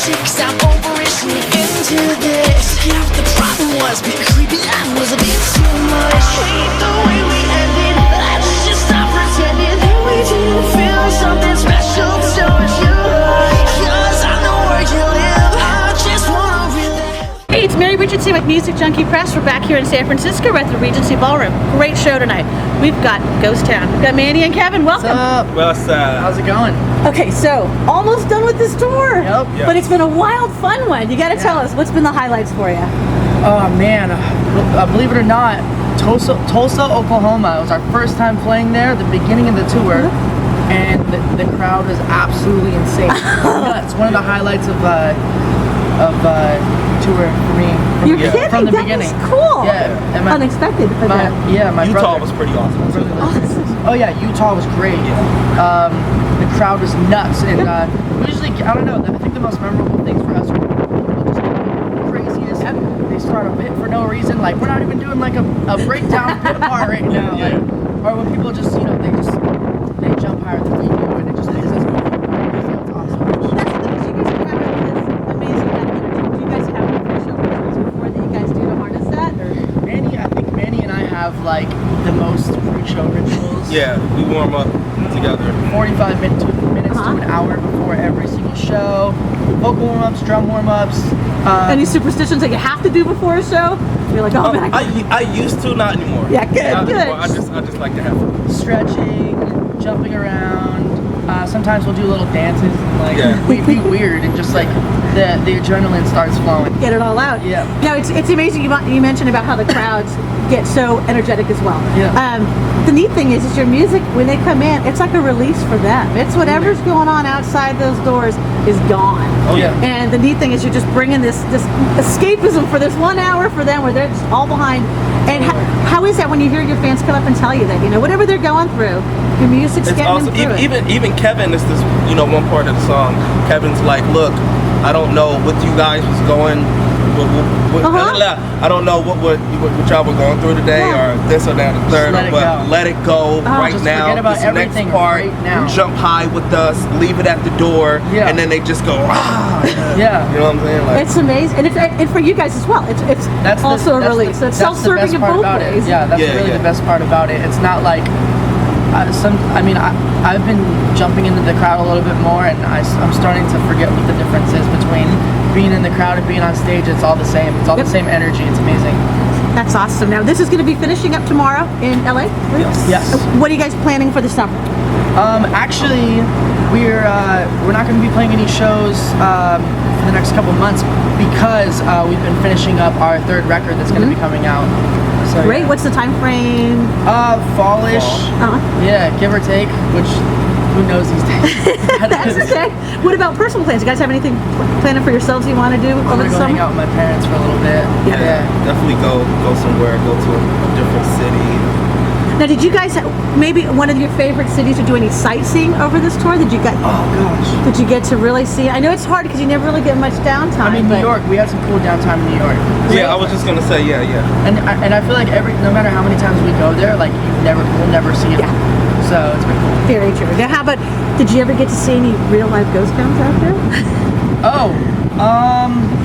shit, 'cause I'm over it, so into this. Yeah, the problem was being creepy, I was a bit too much. Hate the way we ended, let's just stop pretending that we didn't feel something special. So it's you, 'cause I know where you live, I just wanna relive. Hey, it's Mary Richardson with Music Junkie Press. We're back here in San Francisco. We're at the Regency Ballroom. Great show tonight. We've got Ghost Town. We've got Manny and Kevin. Welcome. What's up? How's it going? Okay, so almost done with this tour. Yep. But it's been a wild, fun one. You got to tell us what's been the highlights for you. Oh man, believe it or not, Tulsa, Oklahoma. It was our first time playing there, the beginning of the tour, and the crowd was absolutely insane. It's one of the highlights of tour for me. You're kidding? From the That beginning. is cool. Yeah, and unexpected. For my Utah brother was pretty awesome too. Oh yeah, Utah was great. The crowd was nuts, and usually, I don't know, I think the most memorable things for us are people just go craziest. They start a bit for no reason, like we're not even doing like a breakdown pit apart right now, like, or when people just, you know, they jump higher than we do, and it just makes us go crazy. It's awesome. That's the thing is you guys are having this amazing kind of energy. Do you guys have pre-show rituals before that you guys do to harness that? Or? I think Manny and I have like the most pre-show rituals. Yeah, we warm up together. 45 minutes to an hour before every single show. Vocal warm-ups, drum warm-ups. Any superstitions that you have to do before a show? You're like, oh man. I used to, not anymore. Yeah, good, Not good. anymore. I just like to have fun. Stretching, jumping around. Sometimes we'll do little dances and like we be weird and just like the adrenaline starts flowing. Get it all out. Yeah. No, it's amazing. You mentioned about how the crowds get so energetic as well. Yeah. The neat thing is your music, when they come in, it's like a release for them. It's whatever's going on outside those doors is gone. Oh yeah. And the neat thing is you're just bringing this escapism for this 1 hour for them where they're just all behind. And how is that when you hear your fans come up and tell you that, you know, whatever they're going through, your music's It's getting awesome. them through it. Even Kevin is this, you know, one part of the song. Kevin's like, look, I don't know what you guys was going. I don't know what y'all were going through today, or this or that or third, but let it go right just now. forget about This next everything part, right now. jump high with us, leave it at the door, and then they just go, ah. Yeah. You know what I'm saying? Like, It's amazing, and for you guys as well. It's also a release. So it's self-serving in both ways. Yeah, that's really the best part about it. It's not like I've been jumping into the crowd a little bit more, and I'm starting to forget what the difference is between being in the crowd and being on stage. It's all the same. It's all the same energy. It's amazing. That's awesome. Now this is going to be finishing up tomorrow in LA. Yes. What are you guys planning for the summer? Actually, we're not going to be playing any shows for the next couple months because we've been finishing up our third record that's going to be coming out. So, Great. What's the time frame? Fallish. Yeah, give or take. Which who knows these days. That's okay. What about personal plans? You guys have anything planned for yourselves you want to do over the go summer? hang out with my parents for a little bit. yeah, definitely go somewhere, go to a different city. Now, did you guys maybe one of your favorite cities to do any sightseeing over this tour? Did you get? Oh gosh. Did you get to really see? I know it's hard because you never really get much downtime. I mean, New York. We had some cool downtime in New York. Yeah, I was just gonna say, yeah. And I feel like no matter how many times we go there, like we'll never see it. Yeah. So it's been cool. Very true. Now, how about? Did you ever get to see any real life ghost towns out there?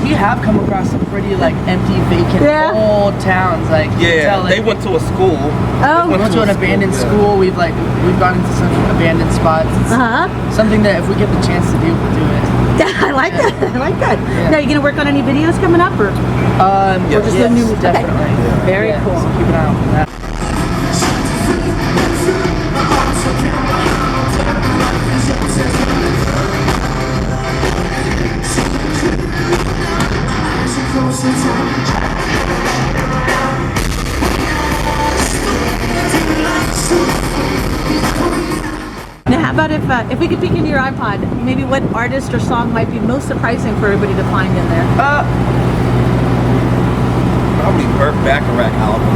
We have come across some pretty like empty, vacant, old towns. Like they went to a school. Oh, we went to an abandoned school. We've gone into some abandoned spots. It's something that if we get the chance to do, we'll do it. I like that. I like that. Yeah. Now, are you going to work on any videos coming up, or? Or just the new definitely. Okay. Very cool. So keep an eye out for that. Now, how about if we could peek into your iPod, maybe what artist or song might be most surprising for everybody to find in there? Probably Burt Bacharach album.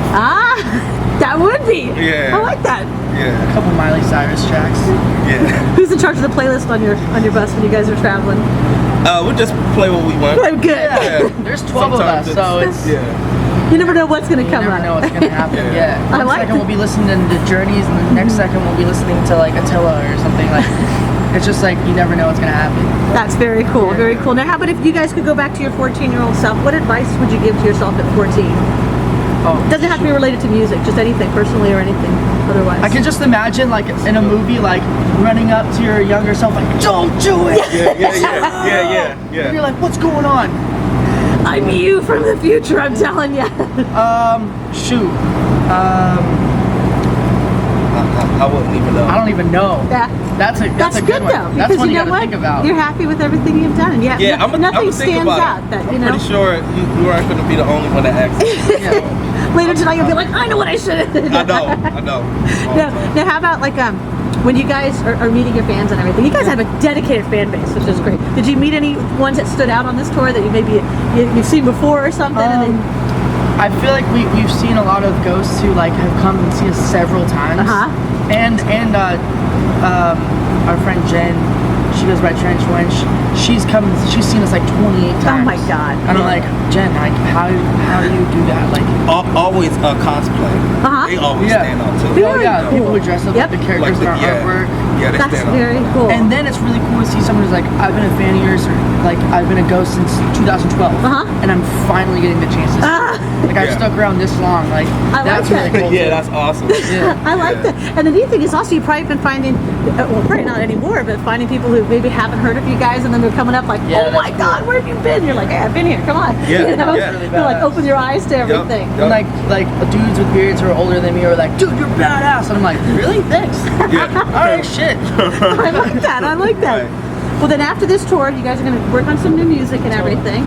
That would be. Yeah. I like that. Yeah. A couple Miley Cyrus tracks. Yeah. Who's in charge of the playlist on your bus when you guys are traveling? We just play what we want. Oh, good. Yeah. There's 12 of us, so it's You never know what's going to come You never know what's gonna happen. One I like second we'll be listening to Journeys, and the next second we'll be listening to like Attila or something like. it's just like you never know what's gonna happen. That's very cool. Very cool. Now, how about if you guys could go back to your 14-year-old self? What advice would you give to yourself at 14? Oh, Doesn't have to be related to music, just anything, personally or anything otherwise. I can just imagine like in a movie, like running up to your younger self, like, don't do it. And you're like, what's going on? I'm you from the future, I'm telling you. Shoot. I wouldn't even know. I don't even know. Yeah. That's a That's good good one. though, That's because one you you know gotta what? think about. You're happy with everything you've done, and Yeah, I'm nothing think stands about out it. that I'm you know. pretty sure you aren't going to be the only one that asks. Later tonight, you'll be like, I know what I should have done. I know. Now, how about like when you guys are meeting your fans and everything? You guys have a dedicated fan base, which is great. Did you meet any ones that stood out on this tour that you maybe you've seen before or something? I feel like we've seen a lot of ghosts who like have come and seen us several times. And our friend Jen, she goes by Trench Wench. She's seen us like 28 times. Oh my God. And I'm like, Jen, like how do you do that? Like Always cosplay. They always stand out too. Very cool. People who dress up like the characters in our artwork. Yeah, they That's stand very out. cool. And then it's really cool to see someone who's like, I've been a fan of yours, or like I've been a ghost since 2012, and I'm finally getting the chances. Like I've stuck around this long. Like I that's like that. really cool. Yeah, too. that's awesome. I like that. And the neat thing is also you've probably been finding, well, probably not anymore, but finding people who maybe haven't heard of you guys, and then they're coming up like, oh my God, where have you been? You're like, hey, I've been here. Come on. Yeah, you know? yeah. You're like, open your eyes to everything. And like dudes with beards who are older than me are like, dude, you're badass. And I'm like, really? Thanks. All right, shit. I like that. I like that. Right. Well, then after this tour, you guys are going to work on some new music and everything.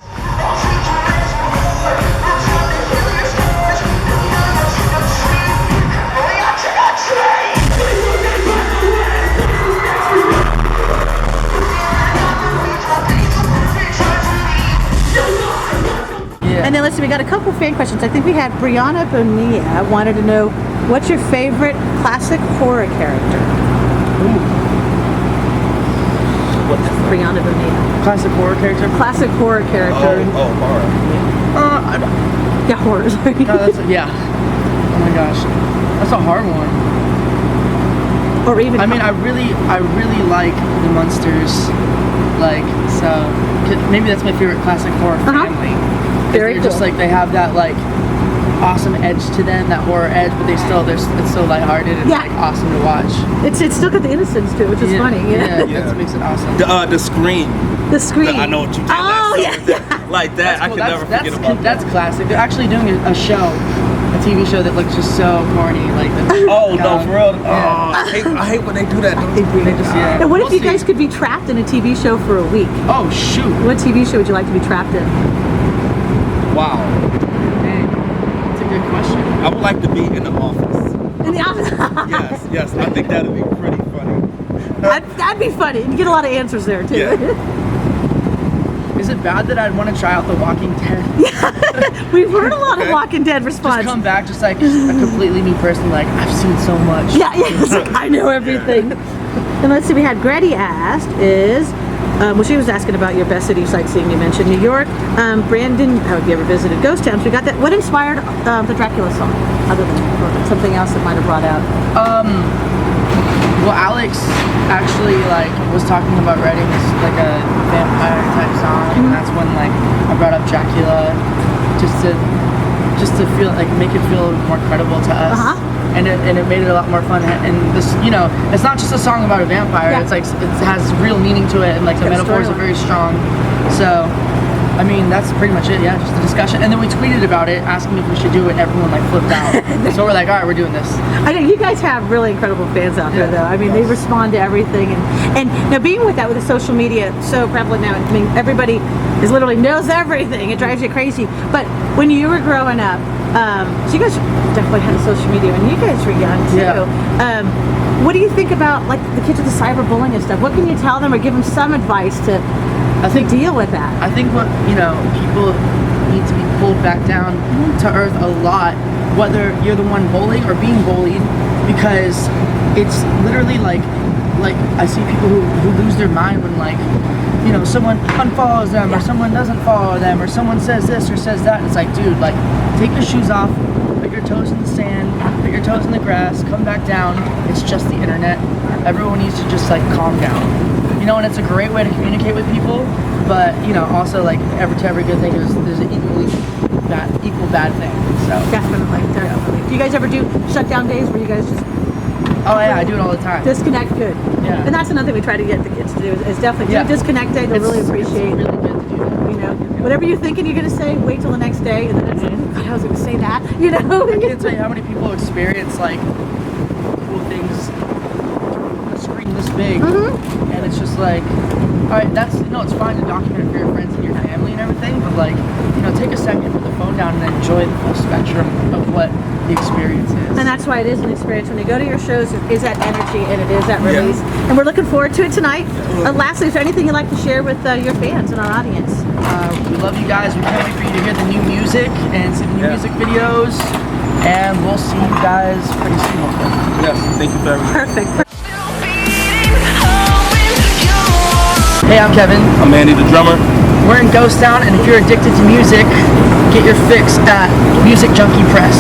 And then let's see, we got a couple fan questions. I think we had Brianna Bonilla wanted to know, what's your favorite classic horror character? What is that? Brianna Bonilla. Classic horror character. Classic horror character. horror. Yeah, horror. Sorry. No, yeah. Oh my gosh, that's a hard one. Or even. I mean, I really like the Munsters. Like, so maybe that's my favorite classic horror family. Very They're cool. just like, they have that like awesome edge to them, that horror edge, but it's so lighthearted and like awesome to watch. It's still got the innocence to it, which is funny. Yeah, that makes it awesome. The Scream. The Scream. I know what you did. Oh Like that. I Cool. can never forget about that. That's classic. They're actually doing a show, a TV show that looks just so corny. Like Oh no, for real. Yeah. I hate when they do that. They just And what if We'll you see. guys could be trapped in a TV show for a week? Oh shoot! What TV show would you like to be trapped in? Wow. Dang, that's a good question. I would like to be in the office. In the office? Yes. I think that'd be pretty funny. That'd be funny. You get a lot of answers there too. Yeah. Is it bad that I'd want to try out The Walking Dead? We've heard a lot of Walking Dead response. Just come back just like a completely new person. Like, I've seen so much. Yeah, it's like, I know everything. And let's see, we had Grady asked well, she was asking about your best city sightseeing. You mentioned New York. Brandon, have you ever visited ghost towns? We got that. What inspired the Dracula song, other than something else that might have brought out? Well, Alex actually was talking about writing this like a vampire type song, and that's when I brought up Dracula just to feel make it feel more credible to us. And it made it a lot more fun. And this, it's not just a song about a vampire. Yeah. It's like it has real meaning to it, and the metaphors are very strong. So, I mean, that's pretty much it. Yeah, just a discussion. And then we tweeted about it, asking if we should do it, and everyone flipped out. So we're like, all right, we're doing this. I know you guys have really incredible fans out there, though. I mean, they respond to everything, and now being with that, with the social media so prevalent now, I mean, everybody literally knows everything. It drives you crazy. But when you were growing up, so you guys definitely had a social media when you guys were young too. Yeah. What do you think about the kids with the cyberbullying and stuff? What can you tell them or give them some advice to deal with that? I think what people need to be pulled back down to earth a lot, whether you're the one bullying or being bullied, because it's literally like I see people who lose their mind when someone unfollows them or someone doesn't follow them or someone says this or says that. It's like, dude, take your shoes off, put your toes in the sand, put your toes in the grass, come back down. It's just the internet. Everyone needs to just calm down. You know, and it's a great way to communicate with people. But you know, also like to every good thing, there's an equal bad thing. So Definitely. Do you guys ever do shutdown days where you guys just oh yeah, I do it all the time. disconnect? Good. Yeah. And that's another thing we try to get the kids to do is definitely Yeah. do a disconnect day. They'll really appreciate It's really good to do that. you know, whatever you're thinking you're gonna say, wait till the next day, and then it's like, oh, God, I was gonna say that, you know. I can't tell you how many people experience like cool things on a screen this big, and it's just like, all right, that's it's fine to document it for your friends and your family and everything, but like, take a second, put the phone down, and enjoy the full spectrum of what the experience is. And that's why it is an experience. When you go to your shows, it is that energy and it is that release. And we're looking forward to it tonight. Lastly, is there anything you'd like to share with your fans and our audience? We love you guys. We can't wait for you to hear the new music and see the new music videos. And we'll see you guys pretty soon, hopefully. Yes, thank you for everything. Perfect. Hey, I'm Kevin. I'm Manny, the drummer. We're in Ghost Town, and if you're addicted to music, get your fix at Music Junkie Press.